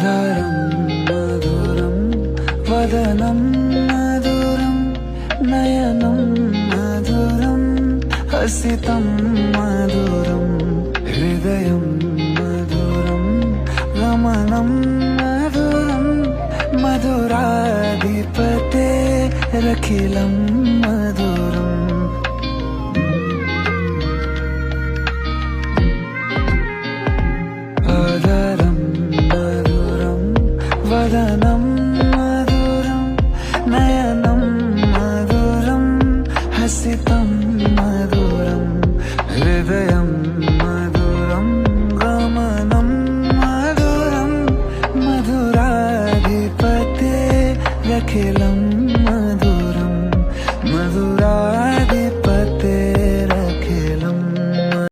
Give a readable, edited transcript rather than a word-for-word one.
ఆధారం మధురం వదనం మధురం నయనం మధురం హసితం మధురం హృదయం మధురం గమనం మధురం మధురాధిపతే రఖిలం మధురం ఆధారం మధురం వదనం మధురం నయనం మధురం హసితం మధురం హృదయం మధురం గమనం మధురం మధురాధిపతే రఖిలం